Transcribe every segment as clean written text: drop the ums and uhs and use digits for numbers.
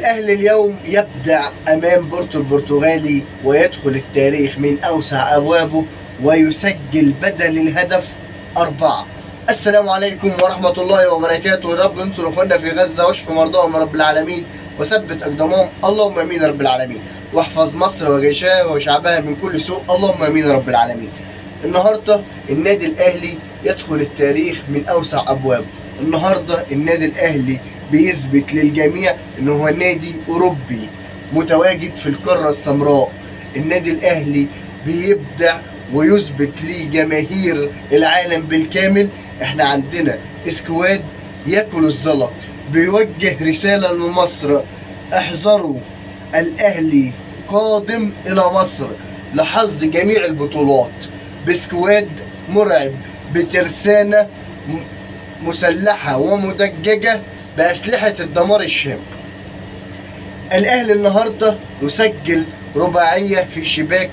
الأهلي اليوم يبدع أمام بورتو البرتغالي ويدخل التاريخ من أوسع أبوابه ويسجل بدل الهدف 4. السلام عليكم ورحمة الله وبركاته. رب انصر اخواننا في غزة واشف مرضاهم رب العالمين وثبت أقدامهم اللهم امين رب العالمين، واحفظ مصر وجيشها وشعبها من كل سوء اللهم امين رب العالمين. النهارده النادي الأهلي يدخل التاريخ من أوسع أبوابه. النهارده النادي الأهلي بيثبت للجميع إنه هو نادي أوروبي متواجد في القارة السمراء. النادي الأهلي بيبدع ويثبت لجماهير العالم بالكامل احنا عندنا اسكواد ياكل الزلط. بيوجه رسالة لمصر: احذروا، الأهلي قادم إلى مصر لحصد جميع البطولات بسكواد مرعب بترسانة مسلحة ومدججة بأسلحة الدمار الشامل. الأهلي النهاردة يسجل رباعية في شباك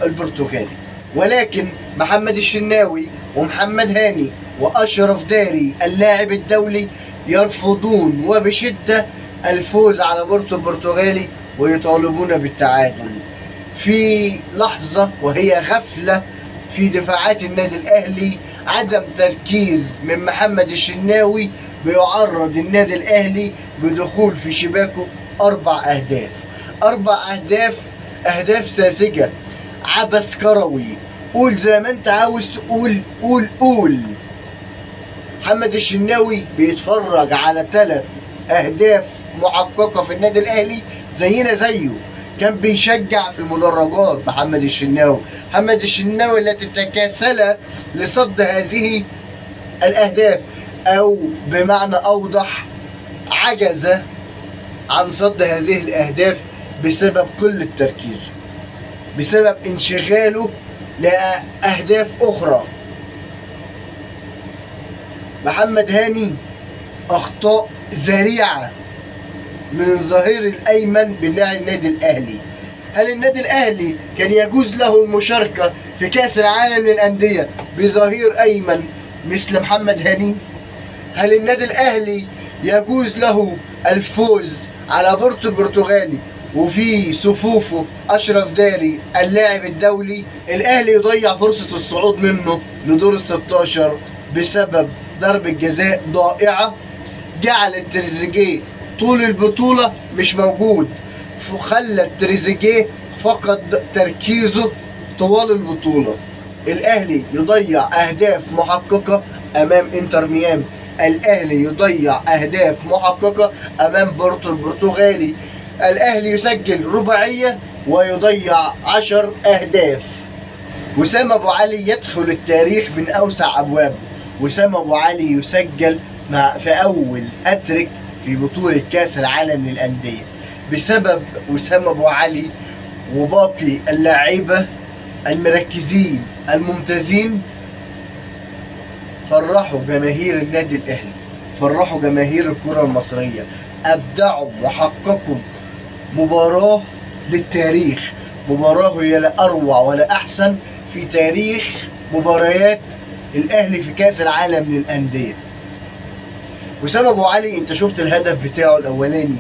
البرتغالي، ولكن محمد الشناوي ومحمد هاني وأشرف داري اللاعب الدولي يرفضون وبشدة الفوز على بورتو البرتغالي ويطالبون بالتعادل. في لحظة وهي غفلة في دفاعات النادي الأهلي، عدم تركيز من محمد الشناوي بيعرض النادي الأهلي بدخول في شباكه 4 أهداف. 4 أهداف ساذجة، عبث كروي. قول زي ما انت عاوز تقول، قول. محمد الشناوي بيتفرج على 3 أهداف محققة في النادي الأهلي زينا زيه. كان بيشجع في المدرجات محمد الشناوي التي تكاسل لصد هذه الأهداف، أو بمعنى أوضح عجز عن صد هذه الأهداف بسبب قلة تركيزه، بسبب انشغاله لأهداف أخرى. محمد هاني أخطاء ذريعة من الظهير الأيمن بتاع النادي الأهلي. هل النادي الأهلي كان يجوز له المشاركة في كأس العالم للأندية بظهير أيمن مثل محمد هاني؟ هل النادي الأهلي يجوز له الفوز على بورتو البرتغالي وفي صفوفه أشرف داري اللاعب الدولي؟ الأهلي يضيع فرصة الصعود منه لدور ال16 بسبب ضربة جزاء ضائعة جعلت تريزيجيه طول البطولة مش موجود، فخلت تريزيجيه فقد تركيزه طوال البطولة. الأهلي يضيع أهداف محققة أمام إنتر ميامي، الأهلي يضيع أهداف محققة أمام بورتو البرتغالي، الأهلي يسجل رباعية ويضيع 10 أهداف. وسام أبو علي يدخل التاريخ من أوسع أبوابه. وسام أبو علي يسجل في أول هاتريك في بطولة كأس العالم للأندية بسبب وسام أبو علي وباقي اللاعيبة المركزين الممتازين. فرحوا جماهير النادي الأهلي، فرحوا جماهير الكرة المصرية، أبدعوا وحققوا مباراة للتاريخ، مباراة هي لا أروع ولا أحسن في تاريخ مباريات الأهلي في كأس العالم للأندية. وسام أبو علي انت شفت الهدف بتاعه الأولاني،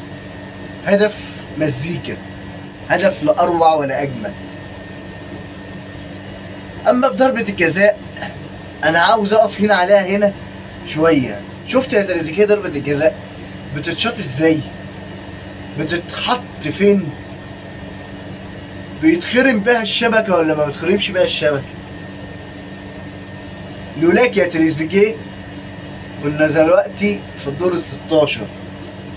هدف مزيكا، هدف لا أروع ولا أجمل. أما في ضربة الجزاء أنا عاوز أقف هنا عليها هنا شوية. شفت يا تريزيجيه ضربة الجزاء بتتشاط إزاي؟ بتتحط فين؟ بيتخرم بها الشبكة ولا ما بتخرمش بها الشبكة؟ لولاك يا تريزيجيه كنا دلوقتي في الدور ال16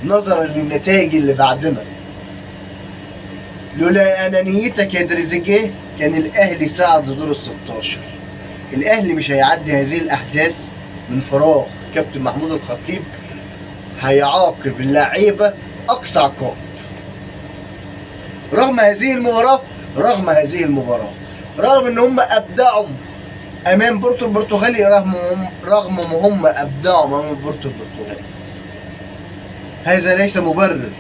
نظرا للنتائج اللي بعدنا. لولا انانيتك يا تريزيجيه كان الاهلي صعد دور ال16. الاهلي مش هيعدي هذه الاحداث من فراغ. كابتن محمود الخطيب هيعاقب اللعيبه اقصى عقاب. رغم هذه المباراه رغم ان هم ابدعوا امام بورتو البرتغالي، رغم ما هم ابدعوا امام بورتو البرتغالي، هذا ليس مبرر،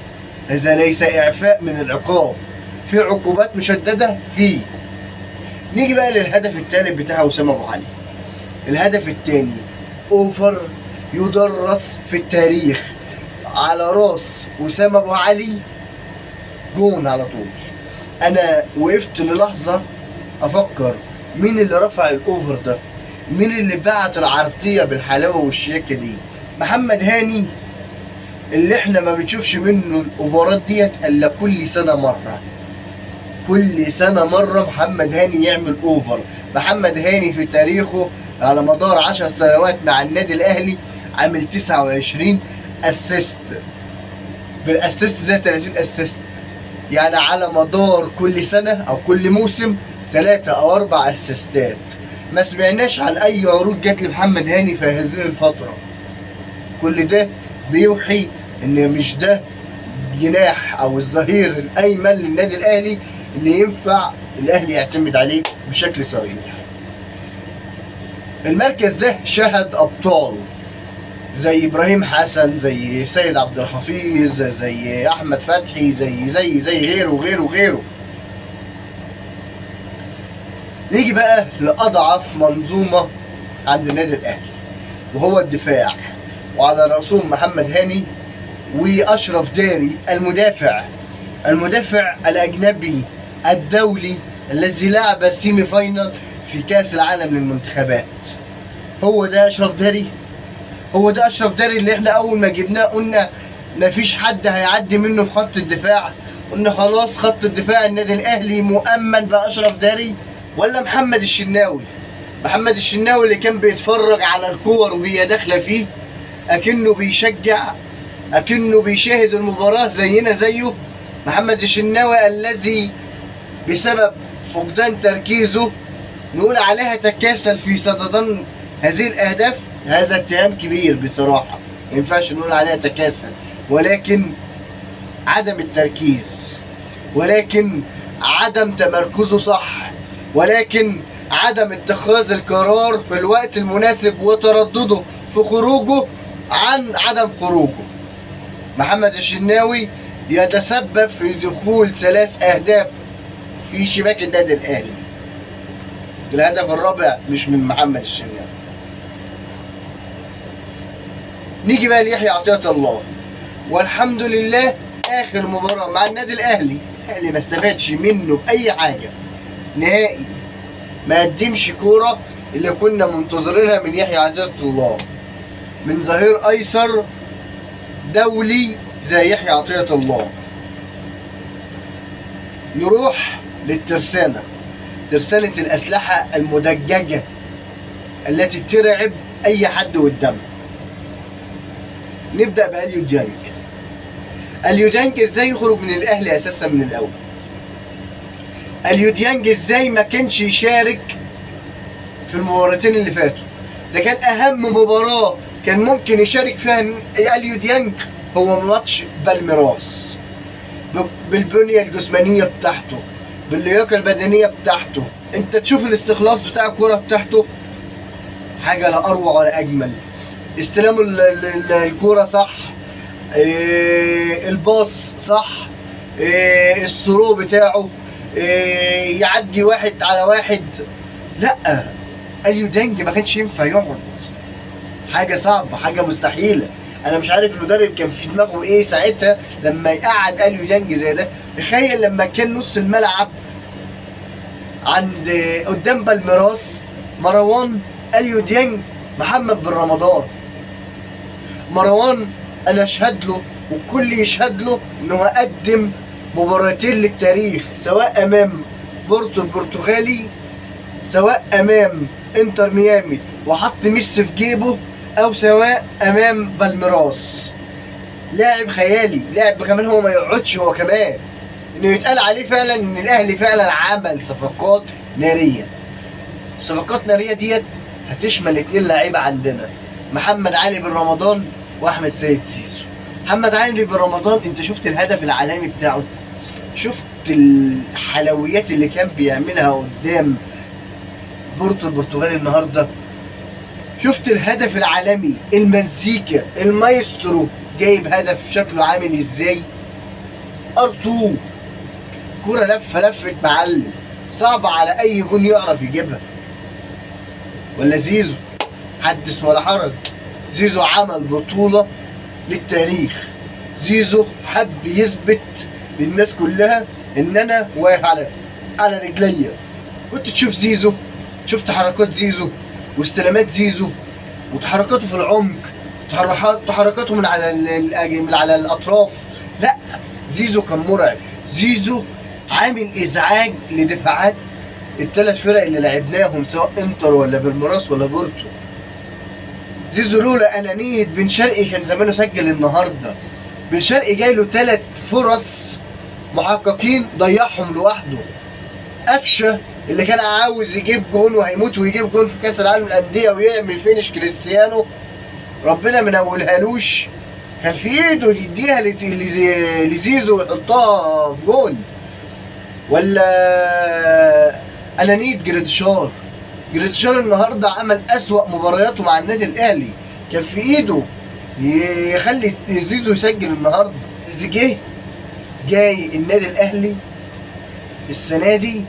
هذا ليس اعفاء من العقاب. في عقوبات مشدده فيه. نيجي بقى للهدف الثالث بتاع وسام ابو علي. الهدف الثاني اوفر يدرس في التاريخ على راس وسام ابو علي جون على طول. انا وقفت للحظه افكر مين اللي رفع الاوفر ده، مين اللي بعت العرضيه بالحلاوه والشياكه دي؟ محمد هاني اللي احنا ما بنشوفش منه الاوفرات ديت الا كل سنه مره. كل سنه مره محمد هاني يعمل اوفر. محمد هاني في تاريخه على مدار 10 سنوات مع النادي الاهلي عامل 29 اسيست، بالاسيست ده 30 اسيست، يعني على مدار كل سنه او كل موسم 3 أو 4 اسيستات. ما سمعناش عن اي عروض جت لمحمد هاني في هذه الفتره. كل ده بيوحي ان مش ده جناح او الظهير الايمن للنادي الاهلي اللي ينفع الاهلي يعتمد عليه بشكل صريح. المركز ده شهد ابطال زي ابراهيم حسن، زي سيد عبد الحفيظ، زي احمد فتحي، زي غيره وغيره وغيره. نيجي بقى لاضعف منظومه عند النادي الاهلي وهو الدفاع، وعلى راسهم محمد هاني واشرف داري المدافع الاجنبي الدولي الذي لعب سيمي فاينل في كاس العالم للمنتخبات. هو ده اشرف داري اللي احنا اول ما جبناه قلنا مفيش حد هيعدي منه في خط الدفاع، قلنا خلاص خط الدفاع النادي الاهلي مؤمن باشرف داري. ولا محمد الشناوي اللي كان بيتفرج على الكور وهي داخله فيه اكنه بيشجع، اكنه بيشاهد المباراه زينا زيه. محمد الشناوي الذي بسبب فقدان تركيزه نقول عليها تكاسل في صددان هذه الاهداف. هذا اتهام كبير بصراحه، ما ينفعش نقول عليها تكاسل، ولكن عدم التركيز، ولكن عدم تمركزه صح، ولكن عدم اتخاذ القرار في الوقت المناسب وتردده في خروجه عن عدم خروجه. محمد الشناوي يتسبب في دخول 3 أهداف في شباك النادي الأهلي. الهدف الرابع مش من محمد الشناوي. نيجي بقى ليحيى عطية الله، والحمد لله آخر مباراة مع النادي الأهلي ما استفادش منه بأي حاجة نهائي، ما قدمش كورة اللي كنا منتظرينها من يحيى عطية الله، من ظهير أيسر دولي زي يحيى عطية الله. نروح للترسانة، ترسانة الأسلحة المدججة التي ترعب أي حد قدامها. نبدأ بأليو ديانج. أليو ديانج ازاي يخرج من الأهلي أساسا من الأول؟ أليو ديانج ازاي ما كانش يشارك في المباراتين اللي فاتوا؟ ده كان أهم مباراة كان ممكن يشارك فيها أليو ديانج هو ماتش بالميراس، بالبنية الجسمانية بتاعته، باللياقة البدنية بتاعته. انت تشوف الاستخلاص بتاع الكرة بتاعته حاجة لا أروع ولا أجمل. استلام الكرة صح، الباص صح، الثرو بتاعه، يعدي 1 على 1. لا، أليو ديانج ما كانش ينفع يقعد، حاجة صعبة، حاجة مستحيلة. انا مش عارف المدرب كان في دماغه ايه ساعتها لما يقعد أليو ديانج زي ده. تخيل لما كان نص الملعب عند قدام بالميراس مروان، أليو ديانج، محمد بن رمضان. مروان انا اشهد له والكل يشهد له انه قدم مباراتين للتاريخ، سواء امام بورتو البرتغالي، سواء امام انتر ميامي وحط ميسي في جيبه، او سواء امام بالميراس. لاعب خيالي، لاعب كمان هو ما يقعدش هو كمان، انه يتقال عليه فعلا ان الاهلي فعلا عمل صفقات ناريه. صفقات ناريه ديت هتشمل 2 لعيبه عندنا، محمد علي بن رمضان واحمد سيد زيزو. محمد علي بن رمضان انت شفت الهدف العالمي بتاعه، شفت الحلويات اللي كان بيعملها قدام بورتو البرتغالي النهارده، شفت الهدف العالمي، المزيكا، المايسترو جايب هدف شكله عامل ازاي. ار2 كرة لفت معلم، صعبة على اي جون يعرف يجيبها. ولا زيزو، حدث ولا حرج، زيزو عمل بطولة للتاريخ. زيزو حب يثبت للناس كلها ان انا واقف على رجليا. كنت تشوف زيزو، شفت حركات زيزو واستلامات زيزو وتحركاته في العمق، تحركاته من على الاطراف. لا، زيزو كان مرعب. زيزو عامل ازعاج لدفاعات الثلاث فرق اللي لعبناهم، سواء انتر ولا بالميراس ولا بورتو. زيزو لولا انانيه بن شرقي كان زمانه سجل النهارده. بن شرقي جاي له 3 فرص محققين ضيعهم لوحده. قفشه اللي كان عاوز يجيب جون وهيموت ويجيب جون في كاس العالم للانديه ويعمل فينش كريستيانو، ربنا ما نولهالوش. كان في ايده يديها لزيزو ويحطها في جون. ولا انانيه جريتشار النهارده عمل اسوأ مبارياته مع النادي الاهلي. كان في ايده يخلي زيزو يسجل النهارده. تريزيجيه جاي النادي الاهلي السنه دي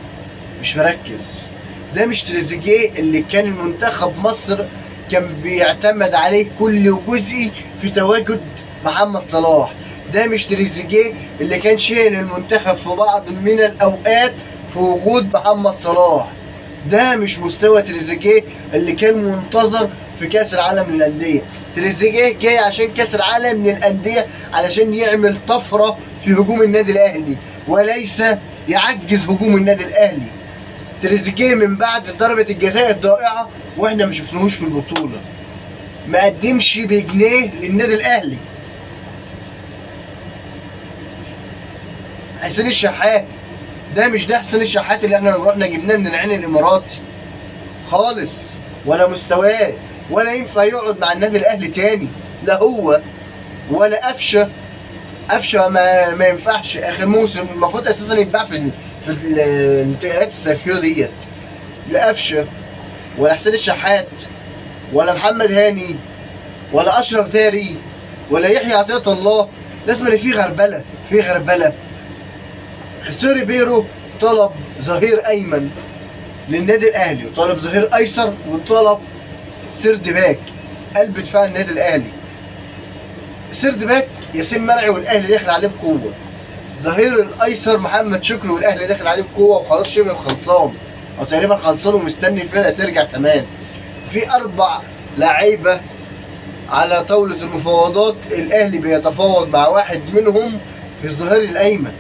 مش مركز. ده مش تريزيجيه اللي كان المنتخب مصر كان بيعتمد عليه كل وجزئي في تواجد محمد صلاح. ده مش تريزيجيه اللي كان شايل المنتخب في بعض من الاوقات في وجود محمد صلاح. ده مش مستوى تريزيجيه اللي كان منتظر في كاس العالم للانديه. تريزيجيه جاي عشان كاس العالم للانديه علشان يعمل طفره في هجوم النادي الاهلي وليس يعجز هجوم النادي الاهلي. تريزيجيه من بعد ضربه الجزاء الضائعه واحنا ما شفناهوش في البطوله، ما قدمش بجنيه للنادي الاهلي. حسين الشحات ده مش ده حسين الشحات اللي احنا رحنا جبناه من العين الاماراتي خالص، ولا مستواه، ولا ينفع يقعد مع النادي الاهلي تاني. لا هو ولا قفشه ما ينفعش. اخر موسم المفروض اساسا يتباع في الانتقالات الصيفيه ديت. لا قفشه ولا حسين الشحات ولا محمد هاني ولا اشرف داري ولا يحيى عطية الله. لازم ان في غربله. خسيري بيرو طلب ظهير ايمن للنادي الاهلي وطلب ظهير ايسر وطلب سيرد باك قلب دفاع النادي الاهلي. سيرد باك ياسين مرعي والاهلي داخل عليه بقوه. الظهير الايسر محمد شكري والاهلي داخل عليه بقوه وخلاص شبه خلصان او تقريبا خلصان ومستني الفرقه ترجع كمان. في 4 لعيبه على طاوله المفاوضات، الاهلي بيتفاوض مع واحد منهم في الظهير الايمن.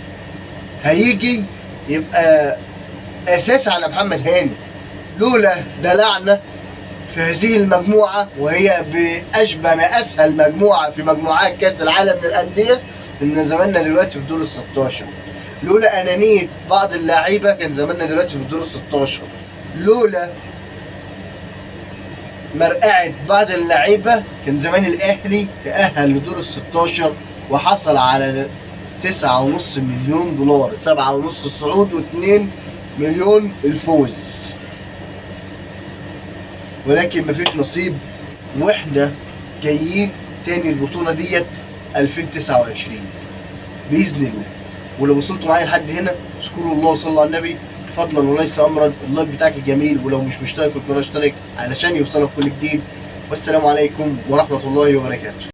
هيجي يبقى اساس على محمد هاني. لولا دلعنا في هذه المجموعه وهي باشبه ما اسهل مجموعه في مجموعات كاس العالم للانديه، ان زماننا دلوقتي في دور ال16. لولا انانيه بعض اللاعيبه كان زماننا دلوقتي في دور ال16. لولا مرقعه بعض اللعيبه كان زمان الاهلي تاهل لدور ال16 وحصل على 9.5 مليون دولار، 7.5 الصعود و2 مليون الفوز. ولكن مفيش نصيب واحنا جايين تاني البطولة ديت 2029 بإذن الله. ولو وصلتوا معايا لحد هنا اشكروا الله وصلوا على النبي فضلا وليس امرا. اللايك بتاعك جميل، ولو مش مشترك في القناة اشترك علشان يوصلك كل جديد. والسلام عليكم ورحمة الله وبركاته.